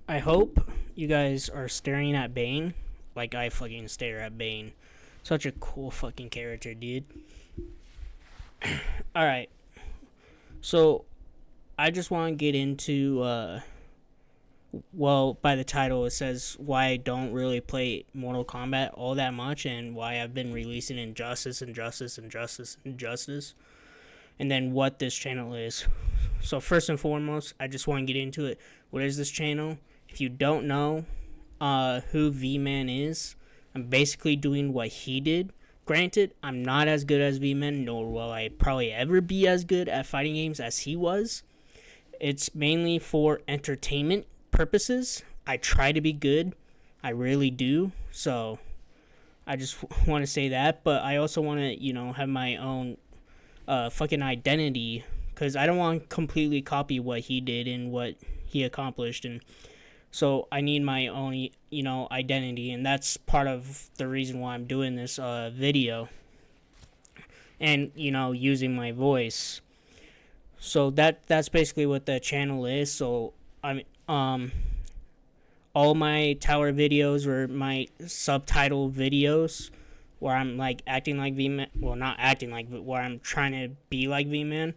I hope you guys are staring at Bane like I fucking stare at Bane. Such a cool fucking character, dude. Alright, so I just want to get into, well, by the title it says why I don't really play Mortal Kombat all that much and why I've been releasing Injustice, and then what this channel is. So first and foremost, I just want to get into it. What is this channel? If you don't know who V-Man is, I'm basically doing what he did. Granted, I'm not as good as V-Man, nor will I probably ever be as good at fighting games as he was. It's mainly for entertainment purposes. I try to be good. I really do. So I just want to say that. But I also want to, have my own fucking identity. Because I don't want to completely copy what he did and what he accomplished. And so I need my own, identity. And that's part of the reason why I'm doing this video. And, using my voice. So that's basically what the channel is. So all my tower videos or my subtitle videos where I'm like acting like V-Man, well, not acting like, but where I'm trying to be like V-Man,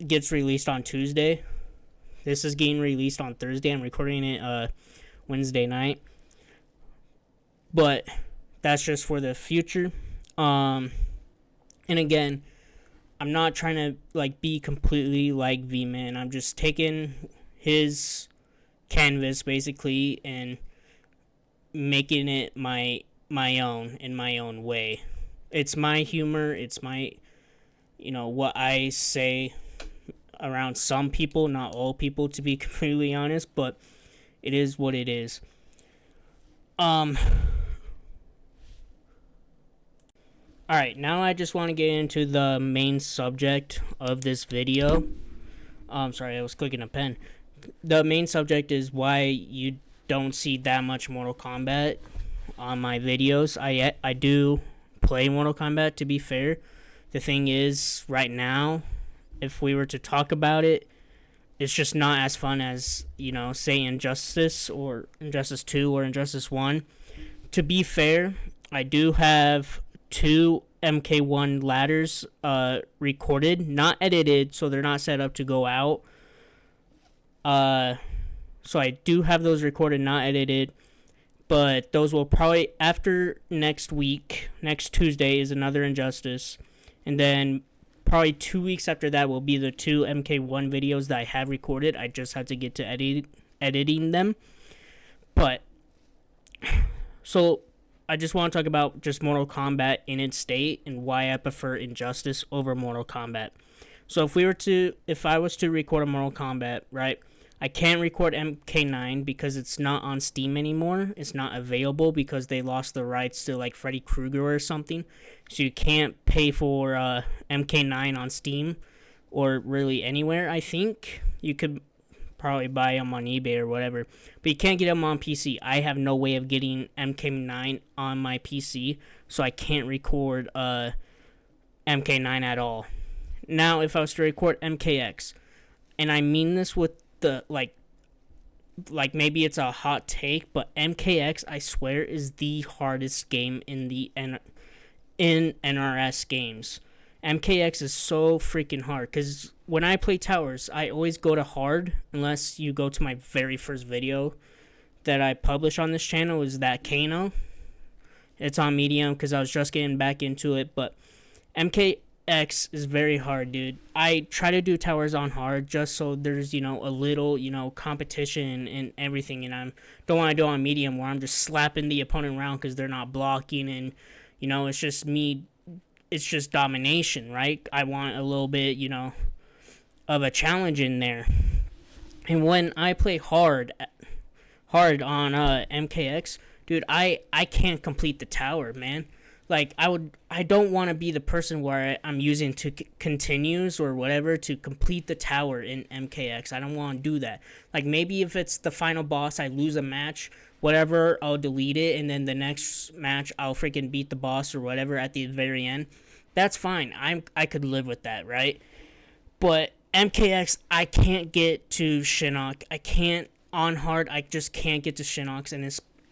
gets released on Tuesday. This is getting released on Thursday. I'm recording it Wednesday night, but that's just for the future. And again, I'm not trying to be completely like V-Man. I'm just taking his canvas basically and making it my own in my own way. It's my humor. It's my what I say around some people, not all people, to be completely honest, but it is what it is. Alright, now I just want to get into the main subject of this video. Sorry, I was clicking a pen. The main subject is why you don't see that much Mortal Kombat on my videos. I do play Mortal Kombat, to be fair. The thing is, right now, if we were to talk about it, it's just not as fun as, say Injustice or Injustice 2 or Injustice 1. To be fair, I do have 2 MK1 ladders recorded, not edited, so they're not set up to go out. So I do have those recorded, not edited, but those will probably, after next week, next Tuesday is another Injustice, and then probably 2 weeks after that will be the 2 MK1 videos that I have recorded. I just had to get to editing them. But, so I just want to talk about just Mortal Kombat in its state and why I prefer Injustice over Mortal Kombat. So if I was to record a Mortal Kombat, right, I can't record MK9 because it's not on Steam anymore. It's not available because they lost the rights to Freddy Krueger or something. So you can't pay for MK9 on Steam or really anywhere, I think. You could probably buy them on eBay or whatever. But you can't get them on PC. I have no way of getting MK9 on my PC, so I can't record MK9 at all. Now, if I was to record MKX, and I mean this with the maybe it's a hot take, but MKX, I swear, is the hardest game in the in NRS games. MKX is so freaking hard because when I play towers, I always go to hard, unless you go to my very first video that I published on this channel, is that Kano. It's on medium because I was just getting back into it, but MKX is very hard, dude. I try to do towers on hard just so there's, a little, competition and everything, and I don't want to do it on medium where I'm just slapping the opponent around because they're not blocking, and, it's just me, it's just domination, right? I want a little bit, of a challenge in there. And when I play hard on MKX, dude, I can't complete the tower, man. I don't want to be the person where I'm using continues or whatever to complete the tower in MKX. I don't want to do that. Maybe if it's the final boss, I lose a match, whatever, I'll delete it, and then the next match, I'll freaking beat the boss or whatever at the very end. That's fine. I could live with that, right? But MKX, I can't get to Shinnok. I can't on hard. I just can't get to Shinnok,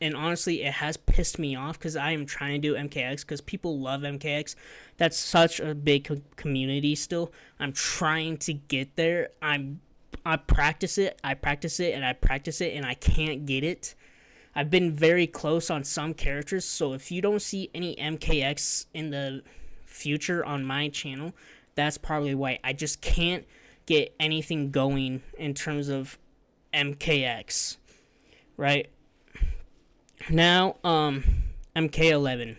and honestly, it has pissed me off because I am trying to do MKX because people love MKX. That's such a big community still. I'm trying to get there. I practice it, and I practice it, and I can't get it. I've been very close on some characters, so if you don't see any MKX in the future on my channel, that's probably why. I just can't get anything going in terms of MKX, right? Now, MK11.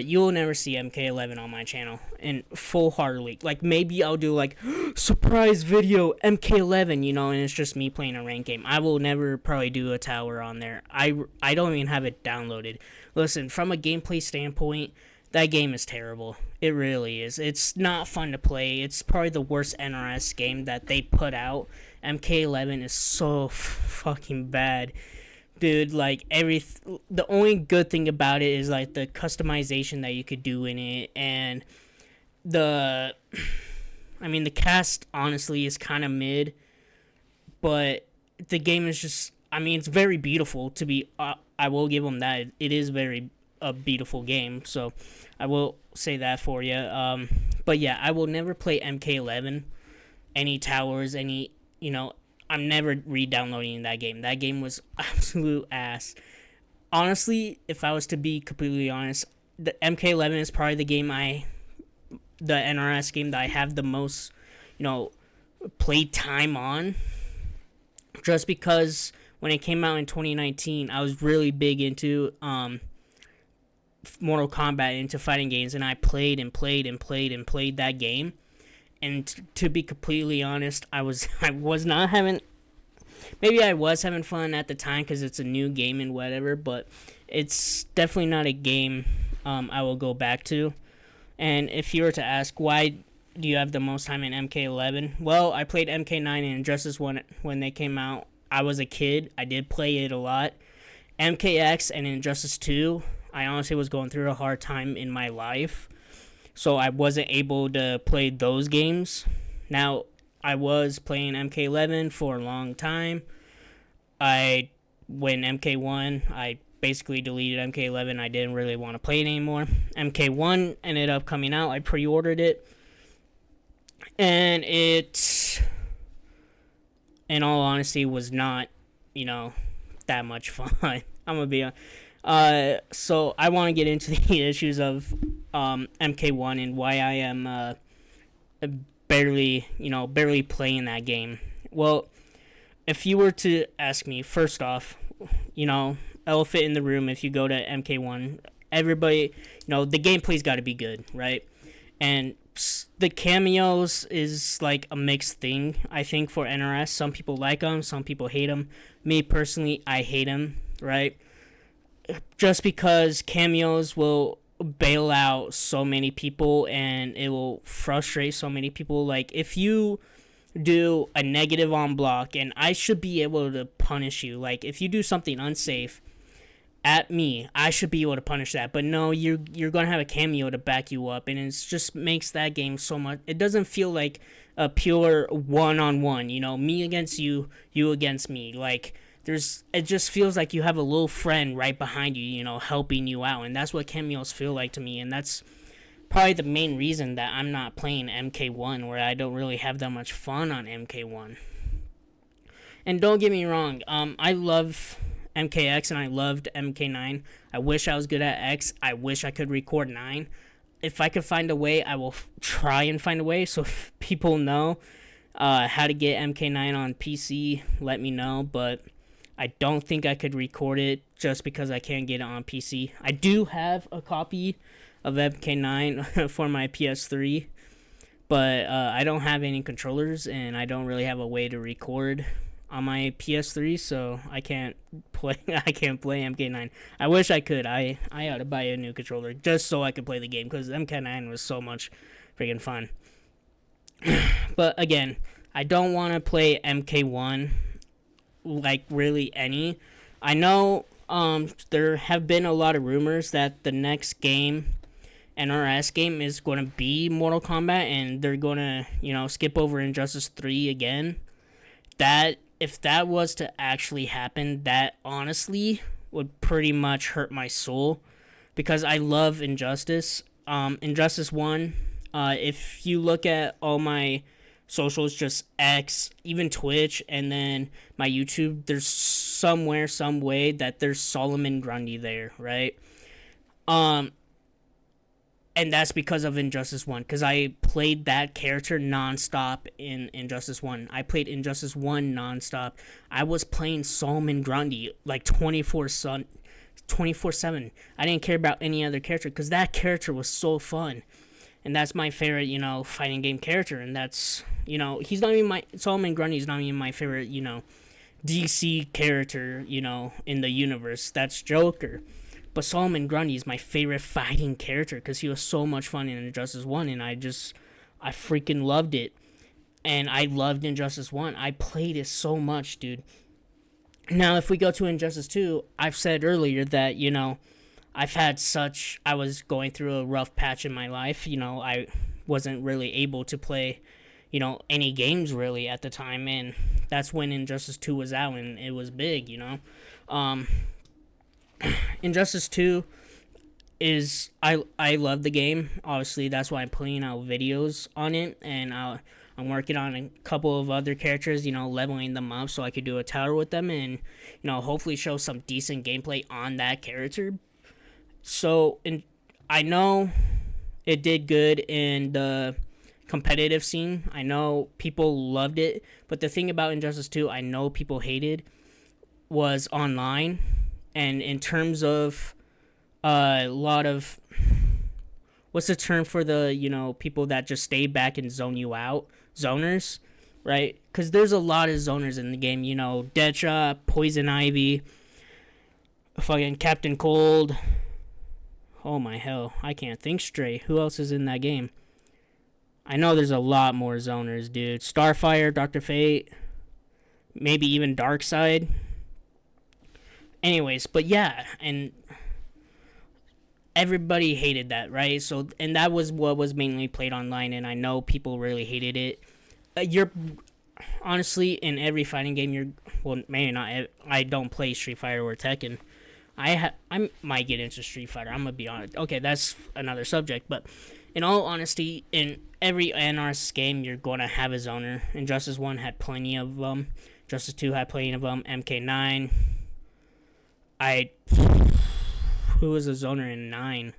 You'll never see MK11 on my channel in full-heartedly. Like, maybe I'll do, like, surprise video, MK11, and it's just me playing a ranked game. I will never probably do a tower on there. I don't even have it downloaded. Listen, from a gameplay standpoint, that game is terrible. It really is. It's not fun to play. It's probably the worst NRS game that they put out. MK11 is so fucking bad. Dude, like, the only good thing about it is, like, the customization that you could do in it, and the cast, honestly, is kind of mid, but the game is just, it's very beautiful to be, I will give them that. It is a beautiful game, so I will say that for you. But yeah, I will never play MK11, any towers, I'm never re-downloading that game. That game was absolute ass. Honestly, if I was to be completely honest, the MK11 is probably the NRS game that I have the most, play time on. Just because when it came out in 2019, I was really big into Mortal Kombat, into fighting games, and I played that game. And to be completely honest, I was not having. Maybe I was having fun at the time because it's a new game and whatever, but it's definitely not a game I will go back to. And if you were to ask why do you have the most time in MK11, well, I played MK9 and Injustice when they came out. I was a kid. I did play it a lot. MKX and Injustice 2, I honestly was going through a hard time in my life, so I wasn't able to play those games. Now, I was playing MK11 for a long time. When MK1, I basically deleted MK11. I didn't really want to play it anymore. MK1 ended up coming out. I pre-ordered it. And it, in all honesty, was not, that much fun. I'm going to be honest. So I want to get into the issues of MK1 and why I am barely playing that game. Well, if you were to ask me, first off, elephant in the room, if you go to MK1, everybody, the gameplay's got to be good, right? And the cameos is like a mixed thing, I think, for NRS. Some people like them, some people hate them. Me, personally, I hate them, right? Just because cameos will bail out so many people and it will frustrate so many people. Like, if you do a negative on block, and I should be able to punish you. Like, if you do something unsafe at me, I should be able to punish that. But no, you're gonna have a cameo to back you up, and it just makes that game so much. It doesn't feel like a pure one-on-one. Me against you, you against me. Like, it just feels like you have a little friend right behind you, helping you out, and that's what cameos feel like to me, and that's probably the main reason that I'm not playing MK1, where I don't really have that much fun on MK1. And don't get me wrong, I love MKX and I loved MK9. I wish I was good at X. I wish I could record 9. If I could find a way, I will try and find a way. So if people know how to get MK9 on PC, let me know. But I don't think I could record it just because I can't get it on PC. I do have a copy of MK9 for my PS3, but I don't have any controllers, and I don't really have a way to record on my PS3, so I can't play MK9. I wish I could. I ought to buy a new controller just so I could play the game, because MK9 was so much freaking fun. But again, I don't want to play MK1 like really any. I know there have been a lot of rumors that the next game NRS game is going to be Mortal Kombat, and they're going to, skip over Injustice 3 again, that if that was to actually happen, that honestly would pretty much hurt my soul, because I love Injustice. Injustice 1, if you look at all my socials, just X, even Twitch, and then my YouTube, there's somewhere, some way that there's Solomon Grundy there, right? And that's because of Injustice 1, because I played that character nonstop in Injustice 1. I played Injustice 1 nonstop. I was playing Solomon Grundy like 24/7. I didn't care about any other character, because that character was so fun. And that's my favorite, fighting game character. And that's, he's not even Solomon Grundy is not even my favorite, DC character, in the universe. That's Joker. But Solomon Grundy is my favorite fighting character, because he was so much fun in Injustice 1, and I freaking loved it. And I loved Injustice 1. I played it so much, dude. Now, if we go to Injustice 2, I've said earlier that, I was going through a rough patch in my life. I wasn't really able to play, any games really at the time, and that's when Injustice 2 was out, and it was big, Injustice 2 is, I love the game. Obviously, that's why I'm putting out videos on it, and I'm working on a couple of other characters, leveling them up so I could do a tower with them, and, hopefully show some decent gameplay on that character. So, I know it did good in the competitive scene. I know people loved it, but the thing about Injustice 2, I know people hated, was online. And in terms of a lot of, what's the term for the, people that just stay back and zone you out? Zoners, right? Because there's a lot of zoners in the game, Deadshot, Poison Ivy, fucking Captain Cold. Oh my hell, I can't think straight. Who else is in that game? I know there's a lot more zoners, dude. Starfire, Dr. Fate, maybe even Darkseid. Anyways, but yeah, and everybody hated that, right? So, and that was what was mainly played online, and I know people really hated it. You're honestly, in every fighting game, well, maybe not. I don't play Street Fighter or Tekken. I might get into Street Fighter. I'm gonna be honest. Okay, that's another subject. But in all honesty, in every NRS game, you're gonna have a zoner. Injustice 1 had plenty of them. Injustice 2 had plenty of them. MK9. Who was a zoner in 9?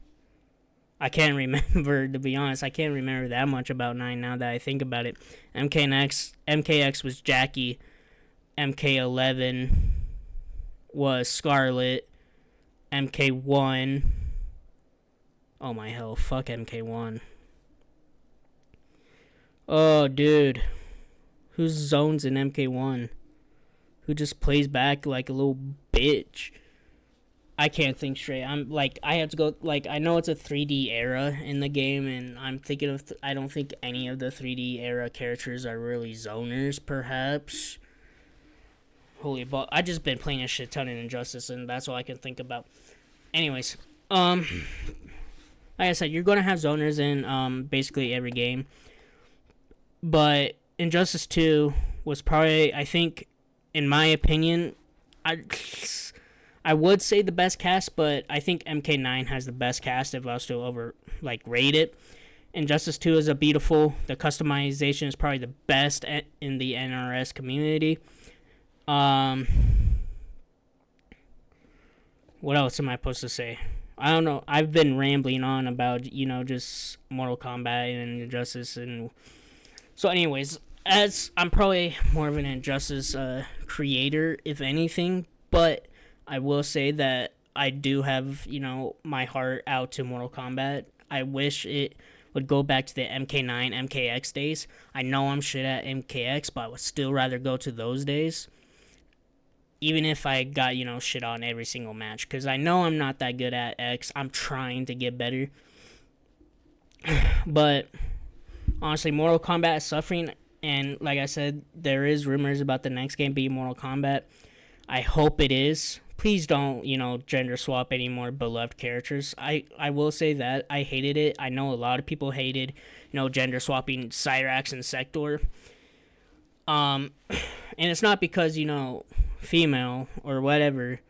I can't remember, to be honest. I can't remember that much about 9 now that I think about it. MKX was Jackie. MK11 was Scarlet. MK1. Oh my hell, fuck MK1. Oh, dude. Who's zones in MK1? Who just plays back like a little bitch? I can't think straight. I have to go, I know it's a 3D era in the game, and I'm thinking of, I don't think any of the 3D era characters are really zoners, perhaps. Holy ball. I just been playing a shit ton in Injustice, and that's all I can think about. Anyways, like I said, you're gonna have zoners in, basically every game. But Injustice 2 was probably, I think, in my opinion, I would say the best cast, but I think MK9 has the best cast if I was to rate it. Injustice 2 is beautiful. The customization is probably the best in the NRS community. What else am I supposed to say? I don't know. I've been rambling on about, just Mortal Kombat and Injustice. And so anyways, as I'm probably more of an Injustice creator, if anything, but I will say that I do have, my heart out to Mortal Kombat. I wish it would go back to the MK9, MKX days. I know I'm shit at MKX, but I would still rather go to those days. Even if I got, shit on every single match. Because I know I'm not that good at X. I'm trying to get better. But, honestly, Mortal Kombat is suffering. And, like I said, there is rumors about the next game being Mortal Kombat. I hope it is. Please don't, gender swap any more beloved characters. I will say that I hated it. I know a lot of people hated, gender swapping Cyrax and Sector. And it's not because, female or whatever,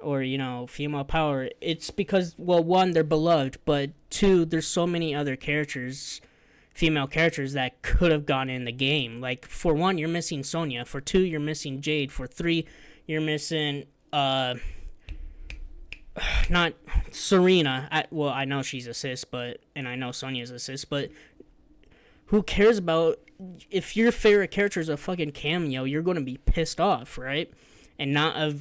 or, female power. It's because, well, one, they're beloved, but two, there's so many other characters, female characters, that could have gone in the game. Like, for one, you're missing Sonya. For two, you're missing Jade. For three, you're missing, not Serena. I know she's assist, and I know Sonya's assist, but who cares about, if your favorite character is a fucking cameo, you're going to be pissed off, right? And not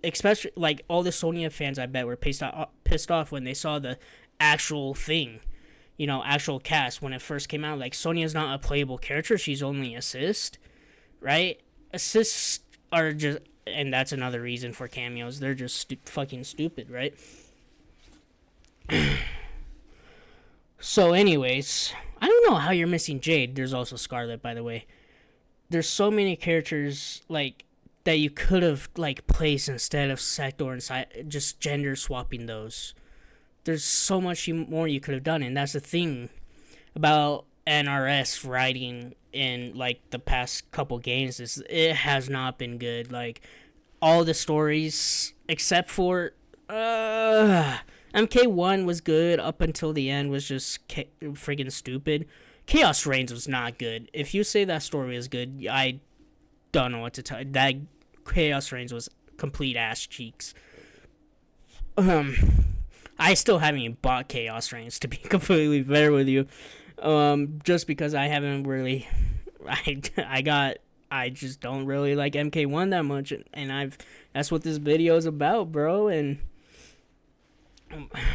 especially, like, all the Sonya fans, I bet, were pissed off when they saw the actual thing, actual cast when it first came out. Like, Sonya's not a playable character, she's only assist, right? Assists are just, and that's another reason for cameos, they're just fucking stupid, right? So anyways, I don't know how you're missing Jade. There's also Scarlet, by the way. There's so many characters, like, that you could have, like, placed instead of Sector and just gender swapping those. There's so much more you could have done, and that's the thing about NRS writing in, like, the past couple games, is it has not been good. Like, all the stories except for MK1 was good up until the end, was just friggin' stupid. Chaos Reigns was not good. If you say that story is good, I don't know what to tell you. That Chaos Reigns was complete ass cheeks. I still haven't even bought Chaos Reigns, to be completely fair with you. Just because I haven't really, I just don't really like MK1 that much, and that's what this video is about, bro. And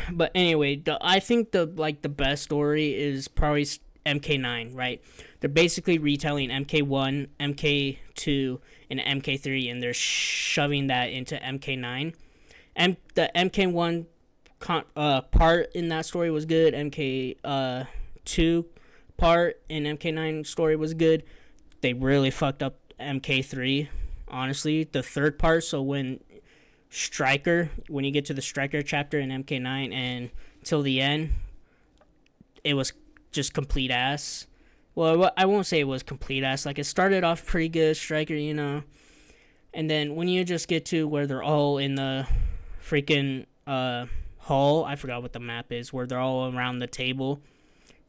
but anyway, I think the best story is probably MK9, right? They're basically retelling MK1, MK2, and MK3, and they're shoving that into MK9. And the MK1 part in that story was good. MK2 part in MK9 story was good. They really fucked up MK3, honestly. The third part, so when you get to the Striker chapter in MK9 and till the end, it was just complete ass. Well, I won't say it was complete ass. Like, it started off pretty good, Striker, and then when you just get to where they're all in the freaking hall, I forgot what the map is, where they're all around the table,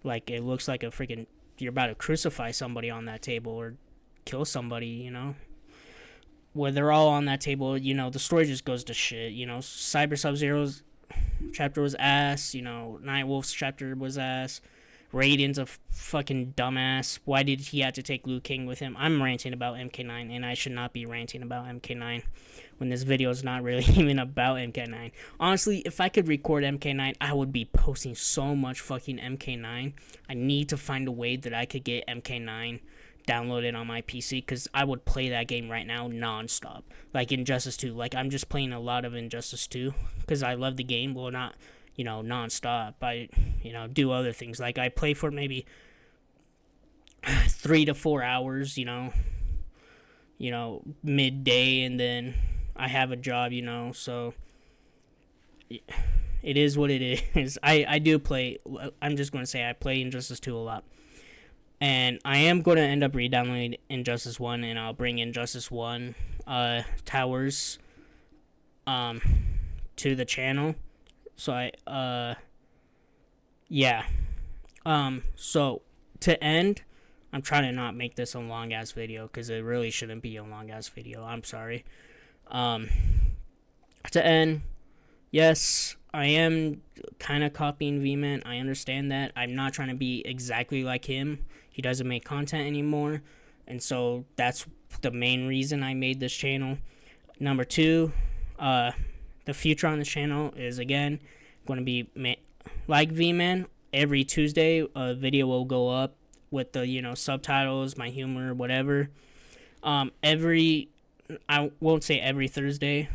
like, it looks like a freaking, you're about to crucify somebody on that table or kill somebody, where they're all on that table, the story just goes to shit. Cyber Sub-Zero's chapter was ass, Nightwolf's chapter was ass, Raiden's a fucking dumbass. Why did he have to take Liu Kang with him? I'm ranting about MK9, and I should not be ranting about MK9 when this video is not really even about MK9. Honestly, if I could record MK9, I would be posting so much fucking MK9. I need to find a way that I could get MK9 downloaded on my PC, because I would play that game right now non-stop. Like Injustice 2. Like, I'm just playing a lot of Injustice 2 because I love the game. Well, not, non-stop. I, do other things. Like, I play for maybe 3 to 4 hours, midday, and then I have a job, so it is what it is. I do play, I'm just going to say I play Injustice 2 a lot. And I am going to end up re-downloading Injustice 1, and I'll bring Injustice 1 Towers to the channel. So so to end, I'm trying to not make this a long-ass video, because it really shouldn't be a long-ass video. I'm sorry. To end, yes, I am kind of copying V-Man. I understand that. I'm not trying to be exactly like him. He doesn't make content anymore, and so that's the main reason I made this channel. Number two, the future on this channel is, again, going to be like V-Man. Every Tuesday, a video will go up with the, subtitles, my humor, whatever. I won't say every Thursday.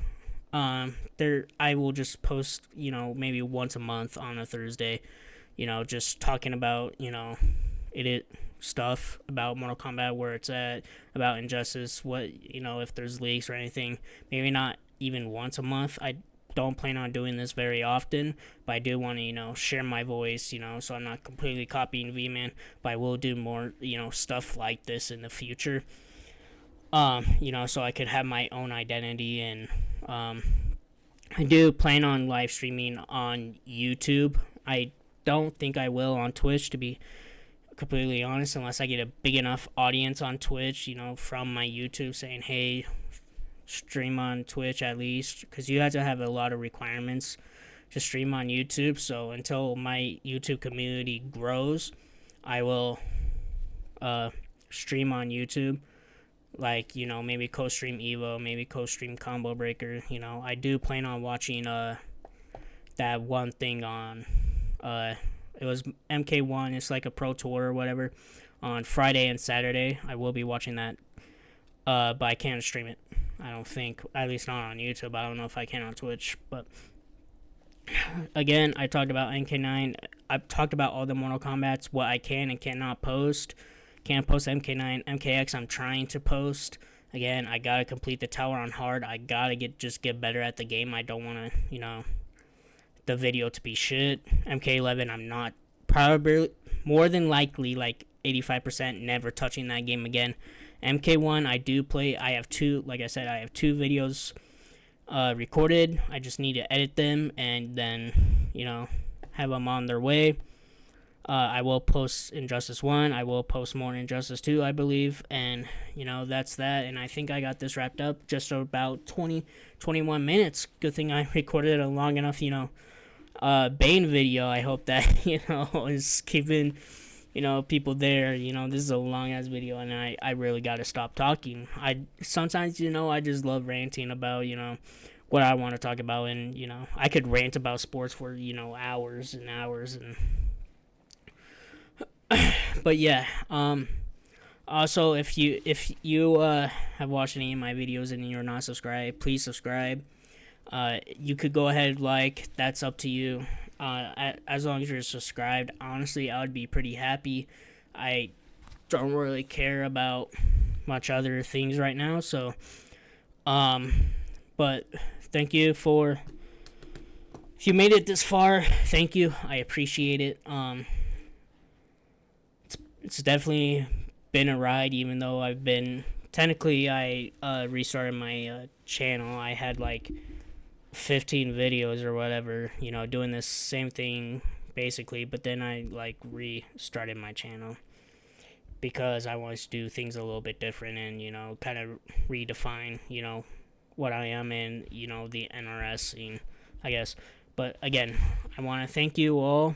I will just post, maybe once a month on a Thursday, just talking about, edit stuff about Mortal Kombat, where it's at, about Injustice, what, if there's leaks or anything. Maybe not even once a month. I don't plan on doing this very often, but I do want to, share my voice, so I'm not completely copying V-Man, but I will do more, stuff like this in the future. So I could have my own identity, and I do plan on live streaming on YouTube. I don't think I will on Twitch, to be completely honest, unless I get a big enough audience on Twitch, from my YouTube saying, hey, stream on Twitch at least, because you have to have a lot of requirements to stream on YouTube. So until my YouTube community grows, I will stream on YouTube. Like, maybe co-stream Evo, maybe co-stream Combo Breaker. I do plan on watching that one thing on it was MK1. It's like a pro tour or whatever on Friday and Saturday. I will be watching that, but I can't stream it. I don't think, at least not on YouTube. I don't know if I can on Twitch. But again, I talked about MK9. I've talked about all the Mortal Kombats, what I can and cannot post. Can't post MK9. MKX I'm trying to post. Again, I gotta complete the tower on hard. I gotta get better at the game. I don't wanna, the video to be shit. MK11 I'm not, probably more than likely like 85% never touching that game again. MK1 I do play. I have two, like I said, I have 2 videos recorded. I just need to edit them and then, have them on their way. I will post Injustice 1. I will post more Injustice 2, I believe. And, that's that. And I think I got this wrapped up just about 21 minutes. Good thing I recorded a long enough, Bane video. I hope that, is keeping, people there. This is a long-ass video, and I really got to stop talking. Sometimes, I just love ranting about, what I want to talk about. And, I could rant about sports for, hours and hours and... But yeah, also if you have watched any of my videos and you're not subscribed, please subscribe. You could go ahead, like, that's up to you. As long as you're subscribed, honestly, I would be pretty happy. I don't really care about much other things right now, so but thank you for, if you made it this far, thank you. I appreciate it. It's definitely been a ride, even though I restarted my channel. I had like 15 videos or whatever, doing this same thing basically, but then I like restarted my channel because I wanted to do things a little bit different and, kind of redefine, what I am in, the NRS scene, I guess. But again, I want to thank you all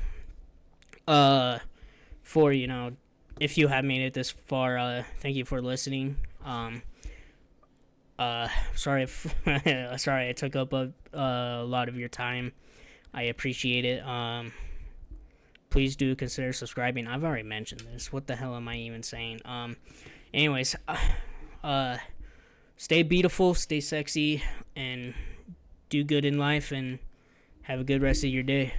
for, if you have made it this far, thank you for listening. Sorry I took up a lot of your time. I appreciate it. Please do consider subscribing. I've already mentioned this. What the hell am I even saying? Anyways, stay beautiful, stay sexy, and do good in life, and have a good rest of your day.